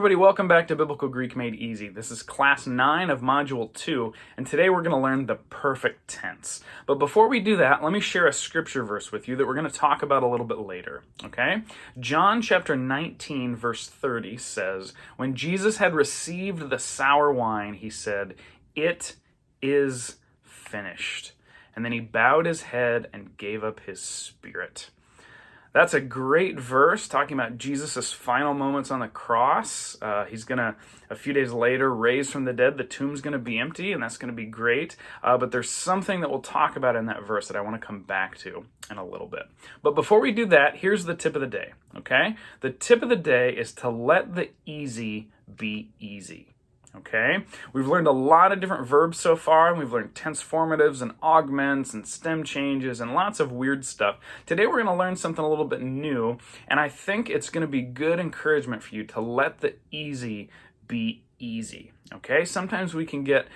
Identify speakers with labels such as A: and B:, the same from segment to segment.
A: everybody, welcome back to Biblical Greek Made Easy. This is class 9 of module 2, and today we're going to learn the perfect tense. But before we do that, let me share a scripture verse with you that we're going to talk about a little bit later, okay? John chapter 19 verse 30 says, "When Jesus had received the sour wine, he said, 'It is finished.' And then he bowed his head and gave up his spirit." That's a great verse talking about Jesus' final moments on the cross. He's going to, a few days later, raise from the dead. The tomb's going to be empty, and that's going to be great. But there's something that we'll talk about in that verse that I want to come back to in a little bit. But before we do that, here's the tip of the day, okay? The tip of the day is to let the easy be easy. Okay, we've learned a lot of different verbs so far, and we've learned tense formatives and augments and stem changes and lots of weird stuff. Today we're going to learn something a little bit new, and I think it's going to be good encouragement for you to let the easy be easy. Okay, sometimes we can get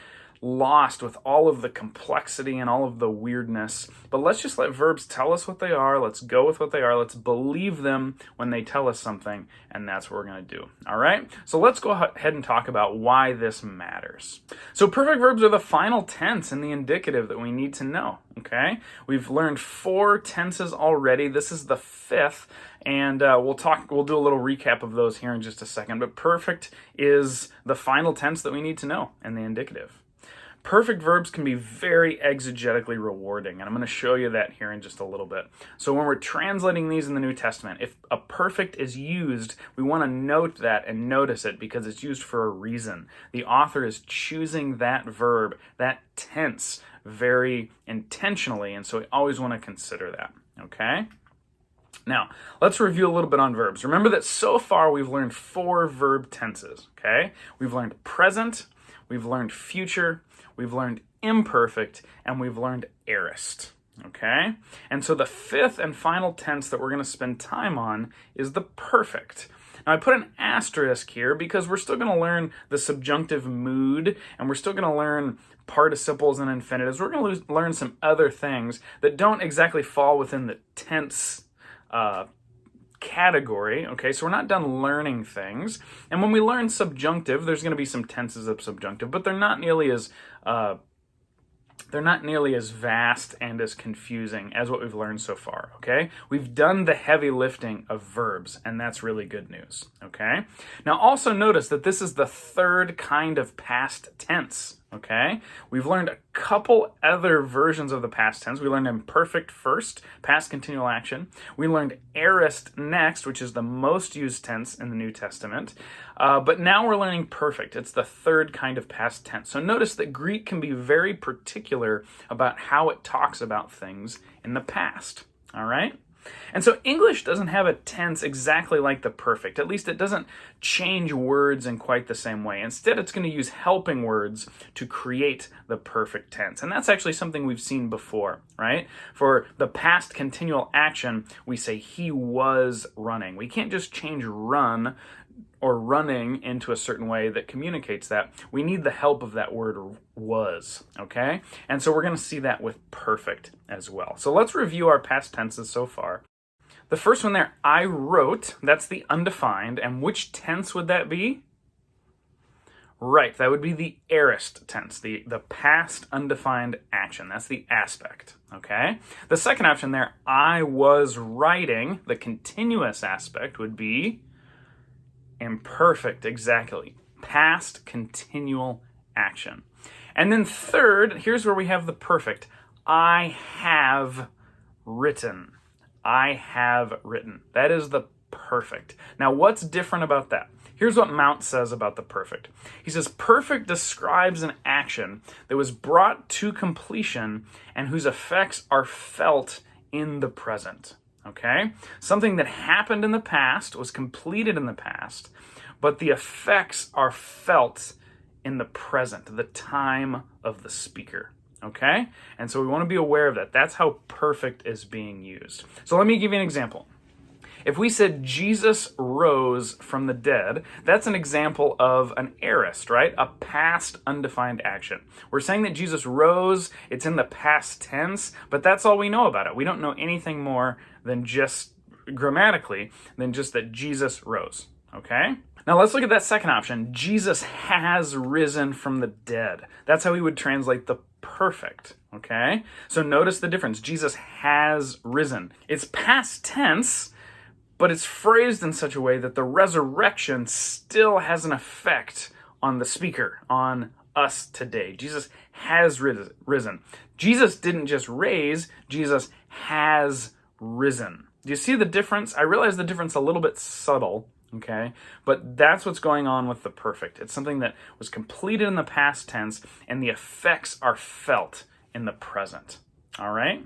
A: lost with all of the complexity and all of the weirdness, but let's just let verbs tell us what they are. Let's go with what they are. Let's believe them when they tell us something, and that's what we're going to do. All right, so let's go ahead and talk about why this matters. So perfect verbs are the final tense in the indicative that we need to know. Okay, we've learned 4 tenses already. This is the 5th, and we'll do a little recap of those here in just a second. But perfect is the final tense that we need to know in the indicative. Perfect verbs can be very exegetically rewarding, and I'm going to show you that here in just a little bit. So when we're translating these in the New Testament, if a perfect is used, we want to note that and notice it because it's used for a reason. The author is choosing that verb, that tense, very intentionally, and so we always want to consider that, okay? Now, let's review a little bit on verbs. Remember that so far we've learned 4 verb tenses, okay? We've learned present, we've learned future, we've learned imperfect, and we've learned aorist, okay? And so the 5th and final tense that we're going to spend time on is the perfect. Now I put an asterisk here because we're still going to learn the subjunctive mood, and we're still going to learn participles and infinitives. We're going to learn some other things that don't exactly fall within the tense category, okay? So we're not done learning things. And when we learn subjunctive, there's going to be some tenses of subjunctive, but they're not nearly as vast and as confusing as what we've learned so far, okay? We've done the heavy lifting of verbs, and that's really good news, okay? Now also notice that this is the 3rd kind of past tense, okay? We've learned a couple other versions of the past tense. We learned imperfect first, past continual action. We learned aorist next, which is the most used tense in the New Testament. But now we're learning perfect. It's the 3rd kind of past tense. So notice that Greek can be very particular about how it talks about things in the past, all right? And so English doesn't have a tense exactly like the perfect. At least it doesn't change words in quite the same way. Instead, it's going to use helping words to create the perfect tense. And that's actually something we've seen before, right? For the past continual action, we say he was running. We can't just change run or running into a certain way that communicates that. We need the help of that word was, okay? And so we're going to see that with perfect as well. So let's review our past tenses so far. The first one there, I wrote, that's the undefined. And which tense would that be? Right, that would be the aorist tense, the past undefined action. That's the aspect, okay? The second option there, I was writing, the continuous aspect would be imperfect, exactly. Past continual action. And then third, here's where we have the perfect. I have written. I have written. That is the perfect. Now, what's different about that? Here's what Mount says about the perfect. He says, perfect describes an action that was brought to completion and whose effects are felt in the present. Okay? Something that happened in the past, was completed in the past, but the effects are felt in the present, the time of the speaker. Okay? And so we want to be aware of that. That's how perfect is being used. So let me give you an example. If we said Jesus rose from the dead, that's an example of an aorist, right? A past undefined action. We're saying that Jesus rose, it's in the past tense, but that's all we know about it. We don't know anything more than just grammatically than just that Jesus rose. Okay? Now let's look at that second option. Jesus has risen from the dead. That's how we would translate the perfect, okay? So notice the difference. Jesus has risen. It's past tense, but it's phrased in such a way that the resurrection still has an effect on the speaker, on us today. Jesus has risen. Jesus didn't just raise, Jesus has risen. Do you see the difference? I realize the difference a little bit subtle, okay? But that's what's going on with the perfect. It's something that was completed in the past tense, and the effects are felt in the present, all right?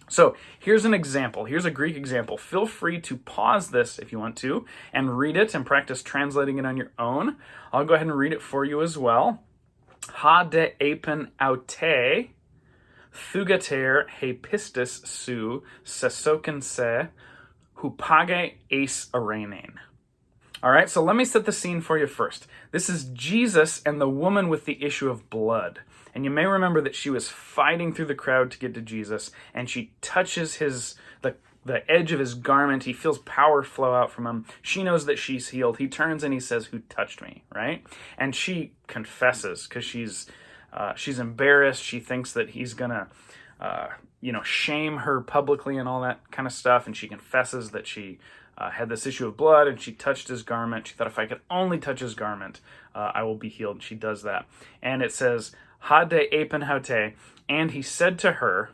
A: So here's an example. Here's a Greek example. Feel free to pause this if you want to and read it and practice translating it on your own. I'll go ahead and read it for you as well. Ha de epen aute, thugater he pistis su, sesoken se, hupage eis arenein. All right, so let me set the scene for you first. This is Jesus and the woman with the issue of blood. And you may remember that she was fighting through the crowd to get to Jesus, and she touches the edge of his garment. He feels power flow out from him. She knows that she's healed. He turns and he says, "Who touched me?" Right? And she confesses because she's embarrassed. She thinks that he's gonna shame her publicly and all that kind of stuff. And she confesses that she had this issue of blood, and she touched his garment. She thought, if I could only touch his garment, I will be healed. She does that. And it says, Ha de epen haute, and he said to her,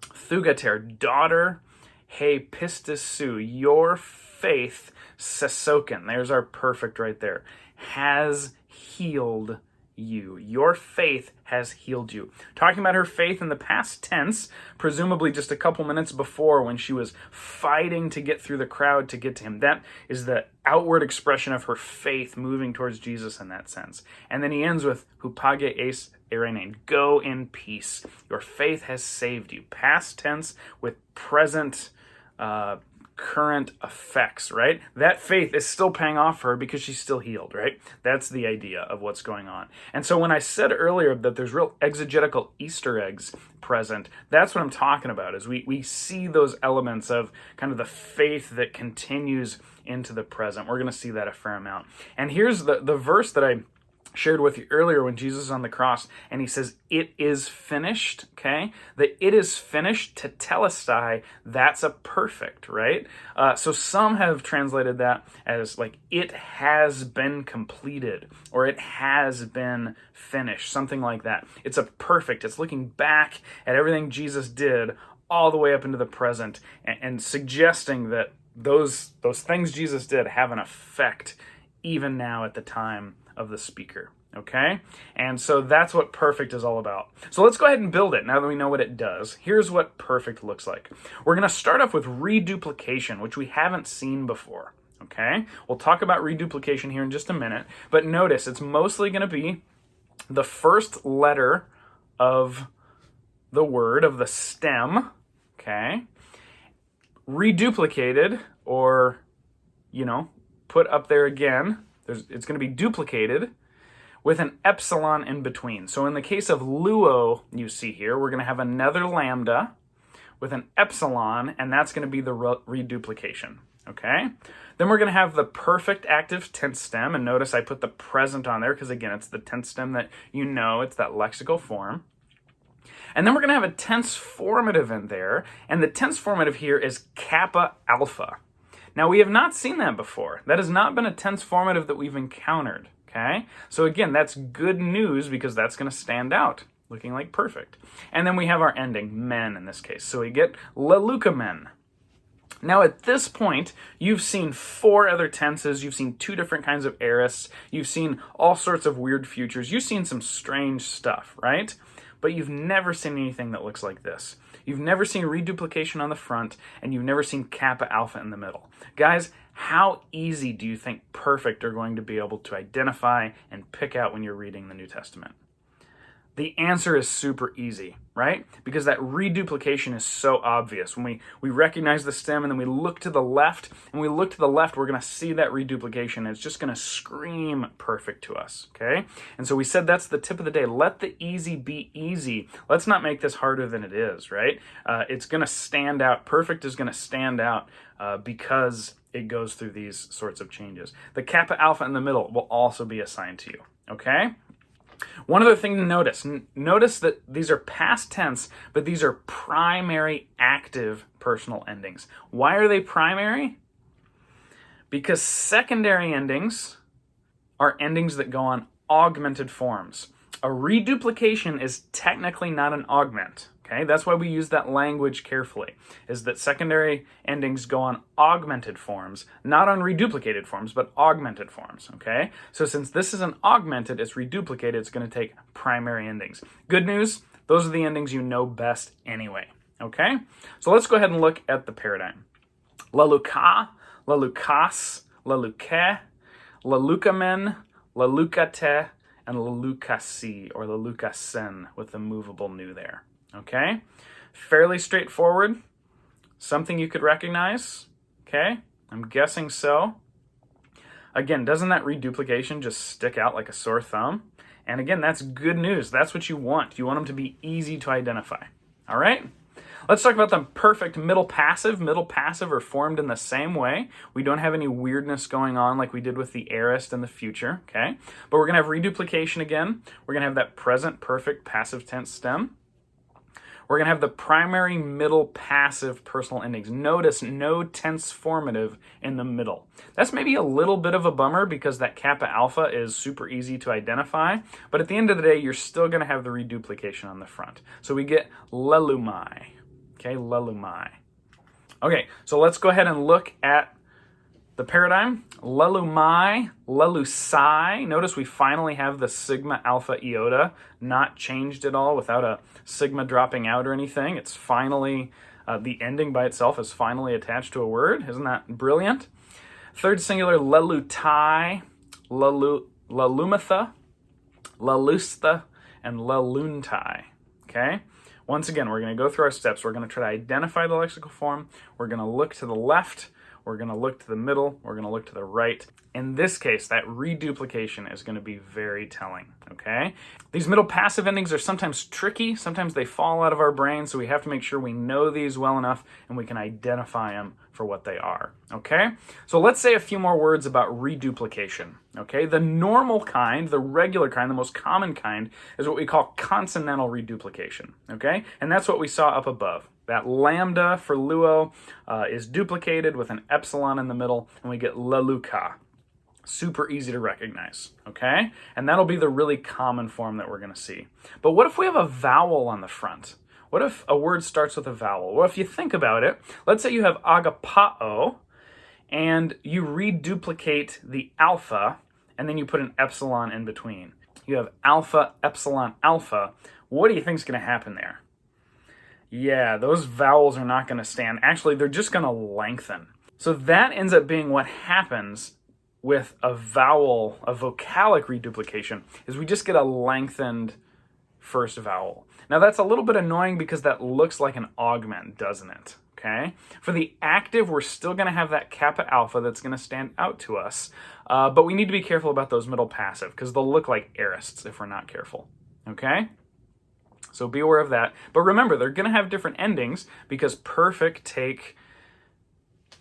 A: Thugater, daughter, he pistis su, your faith, sesoken, there's our perfect right there, has healed you. Your faith has healed you. Talking about her faith in the past tense, presumably just a couple minutes before when she was fighting to get through the crowd to get to him. That is the outward expression of her faith moving towards Jesus in that sense. And then he ends with, hupage eis arenein, go in peace. Your faith has saved you. Past tense with present current effects, right? That faith is still paying off for her because she's still healed, right? That's the idea of what's going on. And so when I said earlier that there's real exegetical Easter eggs present, that's what I'm talking about, is we see those elements of kind of the faith that continues into the present. We're going to see that a fair amount. And here's the verse that I shared with you earlier when Jesus is on the cross and he says, it is finished, okay? The it is finished, tetelestai, that's a perfect, right? So some have translated that as like, it has been completed, or it has been finished, something like that. It's a perfect, it's looking back at everything Jesus did all the way up into the present and suggesting that those things Jesus did have an effect even now at the time of the speaker, okay? And so that's what perfect is all about. So let's go ahead and build it now that we know what it does. Here's what perfect looks like. We're going to start off with reduplication, which we haven't seen before, okay? We'll talk about reduplication here in just a minute, but notice it's mostly going to be the first letter of the word, of the stem, okay? Reduplicated, or, put up there again, it's going to be duplicated with an epsilon in between. So in the case of luo, you see here, we're going to have another lambda with an epsilon, and that's going to be the reduplication, okay? Then we're going to have the perfect active tense stem, and notice I put the present on there because, again, it's the tense stem that it's that lexical form. And then we're going to have a tense formative in there, and the tense formative here is kappa alpha. Now, we have not seen that before. That has not been a tense formative that we've encountered, okay? So again, that's good news because that's going to stand out, looking like perfect. And then we have our ending, men in this case. So we get leleukamen. Now, at this point, you've seen 4 other tenses. You've seen 2 different kinds of aorists. You've seen all sorts of weird futures. You've seen some strange stuff, right? But you've never seen anything that looks like this. You've never seen reduplication on the front, and you've never seen kappa alpha in the middle. Guys, how easy do you think perfect are going to be able to identify and pick out when you're reading the New Testament? The answer is super easy, right? Because that reduplication is so obvious. When we recognize the stem and then we look to the left, and we look to the left, we're going to see that reduplication. It's just going to scream perfect to us, okay? And so we said that's the tip of the day. Let the easy be easy. Let's not make this harder than it is, right? It's going to stand out. Perfect is going to stand out because it goes through these sorts of changes. The kappa alpha in the middle will also be assigned to you, okay? One other thing to notice, notice that these are past tense, but these are primary active personal endings. Why are they primary? Because secondary endings are endings that go on augmented forms. A reduplication is technically not an augment. Okay, that's why we use that language carefully, is that secondary endings go on augmented forms, not on reduplicated forms, but augmented forms, okay? So since this is an augmented, it's reduplicated, it's going to take primary endings. Good news, those are the endings you know best anyway, okay? So let's go ahead and look at the paradigm. La luca, la lucas, la luque, la lucamen, la lucate, and la lucasi, or la lucasen, with the movable nu there. Okay, fairly straightforward. Something you could recognize. Okay, I'm guessing so. Again, doesn't that reduplication just stick out like a sore thumb? And again, that's good news. That's what you want. You want them to be easy to identify. All right, let's talk about the perfect middle passive. Middle passive are formed in the same way. We don't have any weirdness going on like we did with the aorist in the future. Okay, but we're going to have reduplication again. We're going to have that present perfect passive tense stem. We're going to have the primary middle passive personal endings. Notice no tense formative in the middle. That's maybe a little bit of a bummer because that kappa alpha is super easy to identify, but at the end of the day, you're still going to have the reduplication on the front. So we get lelumai. Okay, lelumai. Okay, so let's go ahead and look at the paradigm. Lelumai, lelusai. Notice we finally have the sigma alpha iota not changed at all without a sigma dropping out or anything. It's finally, the ending by itself is finally attached to a word. Isn't that brilliant? Third singular, lelutai, lelumatha, lelusta, and leluntai. Okay? Once again, we're going to go through our steps. We're going to try to identify the lexical form. We're going to look to the left. We're going to look to the middle. We're going to look to the right. In this case, that reduplication is going to be very telling, okay? These middle passive endings are sometimes tricky. Sometimes they fall out of our brain, so we have to make sure we know these well enough and we can identify them for what they are, okay? So let's say a few more words about reduplication, okay? The normal kind, the regular kind, the most common kind is what we call consonantal reduplication, okay? And that's what we saw up above. That lambda for luo is duplicated with an epsilon in the middle, and we get leluca. Super easy to recognize, okay? And that'll be the really common form that we're going to see. But what if we have a vowel on the front? What if a word starts with a vowel? Well, if you think about it, let's say you have agapao, and you reduplicate the alpha, and then you put an epsilon in between. You have alpha, epsilon, alpha. What do you think is going to happen there? Yeah, those vowels are not going to stand. Actually, they're just going to lengthen. So that ends up being what happens with a vowel, a vocalic reduplication, is we just get a lengthened first vowel. Now that's a little bit annoying because that looks like an augment, doesn't it? Okay. For the active, we're still going to have that kappa alpha that's going to stand out to us, but we need to be careful about those middle passive because they'll look like aorists if we're not careful. Okay. So be aware of that. But remember, they're going to have different endings because perfect take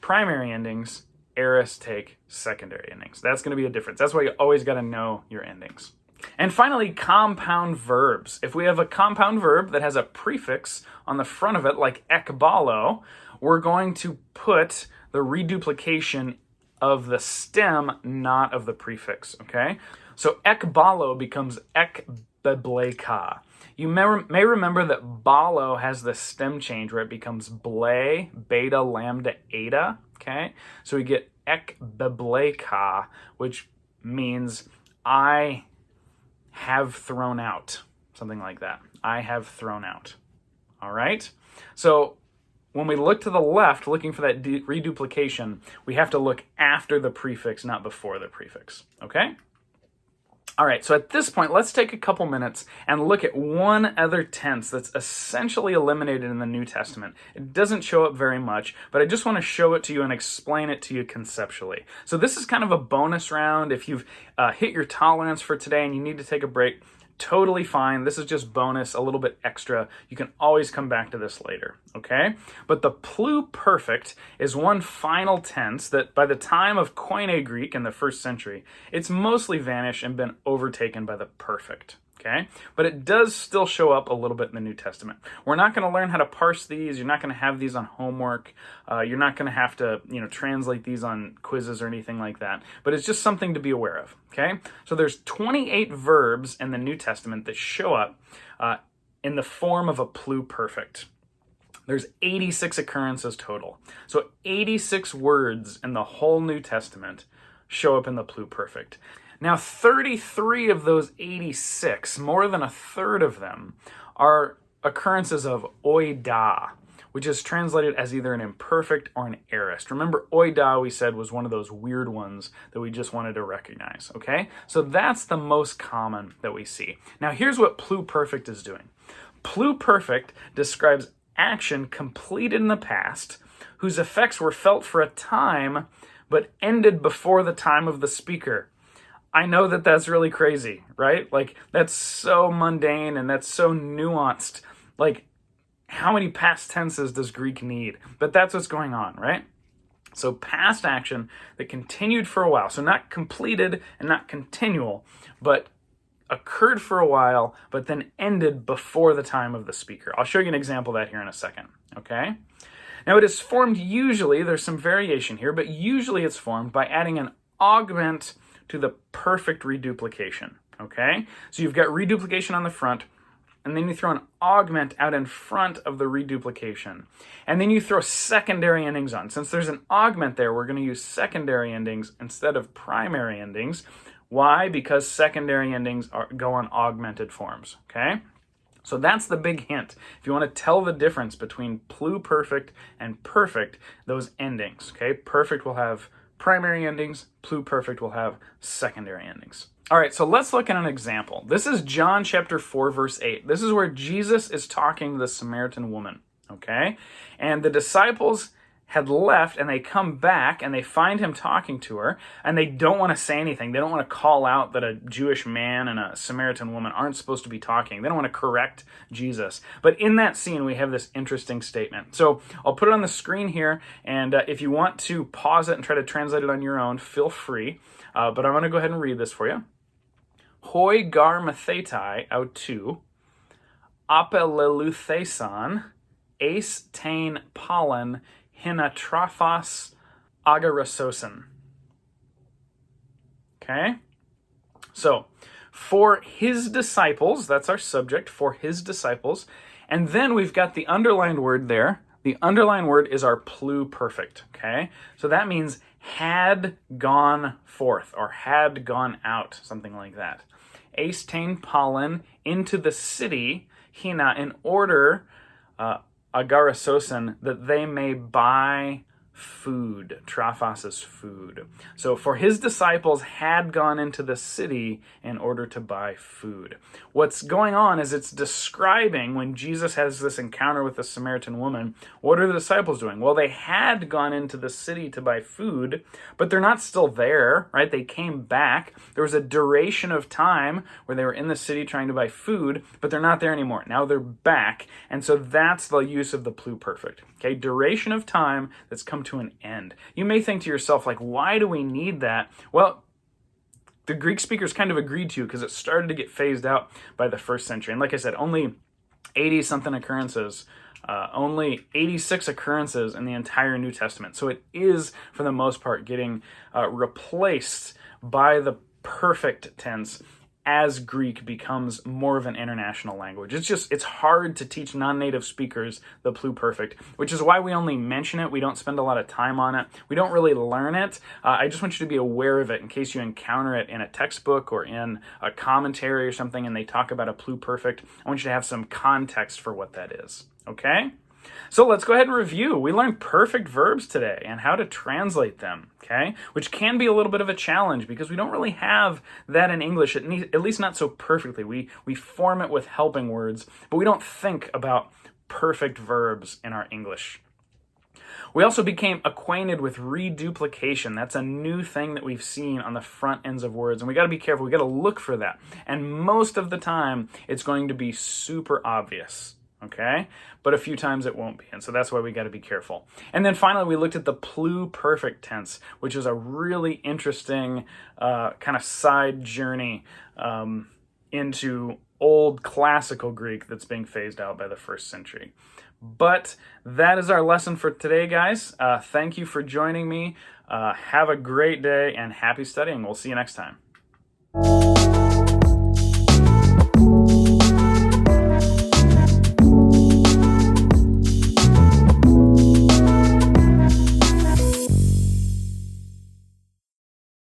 A: primary endings, aorists take secondary endings. That's going to be a difference. That's why you always got to know your endings. And finally, compound verbs. If we have a compound verb that has a prefix on the front of it, like ekbalo, we're going to put the reduplication of the stem, not of the prefix, okay? So ekbalo becomes ekbebleka. You may remember that balo has the stem change where it becomes ble, beta, lambda, eta, okay? So we get ekbebleka, which means I have thrown out, something like that. I have thrown out, all right? So when we look to the left, looking for that reduplication, we have to look after the prefix, not before the prefix, okay? All right, so at this point, let's take a couple minutes and look at one other tense that's essentially eliminated in the New Testament. It doesn't show up very much, but I just want to show it to you and explain it to you conceptually. So this is kind of a bonus round. If you've hit your tolerance for today and you need to take a break, totally fine. This is just bonus, a little bit extra. You can always come back to this later, okay? But the pluperfect is one final tense that by the time of Koine Greek in the 1st century, it's mostly vanished and been overtaken by the perfect, okay? But it does still show up a little bit in the New Testament. We're not going to learn how to parse these. You're not going to have these on homework. You're not going to have to, translate these on quizzes or anything like that. But it's just something to be aware of, okay? So there's 28 verbs in the New Testament that show up in the form of a pluperfect. There's 86 occurrences total. So 86 words in the whole New Testament show up in the pluperfect. Now, 33 of those 86, more than a third of them, are occurrences of oida, which is translated as either an imperfect or an aorist. Remember, oida, we said, was one of those weird ones that we just wanted to recognize, okay? So that's the most common that we see. Now, here's what pluperfect is doing. Pluperfect describes action completed in the past whose effects were felt for a time but ended before the time of the speaker. I know that that's really crazy, right? Like, that's so mundane and that's so nuanced. Like, how many past tenses does Greek need? But that's what's going on, right? So past action that continued for a while. So not completed and not continual, but occurred for a while, but then ended before the time of the speaker. I'll show you an example of that here in a second, okay? Now, it is formed usually, there's some variation here, but usually it's formed by adding an augment to the perfect reduplication, okay? So you've got reduplication on the front, and then you throw an augment out in front of the reduplication. And then you throw secondary endings on. Since there's an augment there, we're going to use secondary endings instead of primary endings. Why? Because secondary endings go on augmented forms, okay? So that's the big hint. If you want to tell the difference between pluperfect and perfect, those endings, okay? Perfect will have primary endings, pluperfect will have secondary endings. All right, so let's look at an example. This is John chapter 4, verse 8. This is where Jesus is talking to the Samaritan woman, okay? And the disciples had left, and they come back, and they find him talking to her, and they don't want to say anything. They don't want to call out that a Jewish man and a Samaritan woman aren't supposed to be talking. They don't want to correct Jesus. But in that scene, we have this interesting statement. So I'll put it on the screen here, and if you want to pause it and try to translate it on your own, feel free. But I'm going to go ahead and read this for you. Hoi gar mathetai autu, apeleluthesan, ace tain pollen, hinatraphos agarasosin. Okay? So, for his disciples, that's our subject, for his disciples. And then we've got the underlined word there. The underlined word is our pluperfect, okay? So that means had gone forth or had gone out, something like that. Aistain pollen into the city, hina, in order, agarasosin, that they may buy food. Traphos is food. So for his disciples had gone into the city in order to buy food. What's going on is it's describing when Jesus has this encounter with the Samaritan woman, what are the disciples doing? Well, they had gone into the city to buy food, but they're not still there, right? They came back. There was a duration of time where they were in the city trying to buy food, but they're not there anymore. Now they're back. And so that's the use of the pluperfect. Okay, duration of time that's come to an end. You may think to yourself, like, why do we need that? Well, the Greek speakers kind of agreed to because it started to get phased out by the 1st century. And like I said, only 80-something occurrences, only 86 occurrences in the entire New Testament. So it is, for the most part, getting replaced by the perfect tense as Greek becomes more of an international language. It's hard to teach non-native speakers the pluperfect, which is why we only mention it. We don't spend a lot of time on it. We don't really learn it. I just want you to be aware of it in case you encounter it in a textbook or in a commentary or something and they talk about a pluperfect. I want you to have some context for what that is, okay? So let's go ahead and review. We learned perfect verbs today and how to translate them, okay? Which can be a little bit of a challenge because we don't really have that in English, at least not so perfectly. We form it with helping words, but we don't think about perfect verbs in our English. We also became acquainted with reduplication. That's a new thing that we've seen on the front ends of words, and we got to be careful. We got to look for that. And most of the time, it's going to be super obvious, okay? But a few times it won't be, and so that's why we got to be careful. And then finally, we looked at the pluperfect tense, which is a really interesting kind of side journey into old classical Greek that's being phased out by the 1st century. But that is our lesson for today, guys. Thank you for joining me. Have a great day and happy studying. We'll see you next time.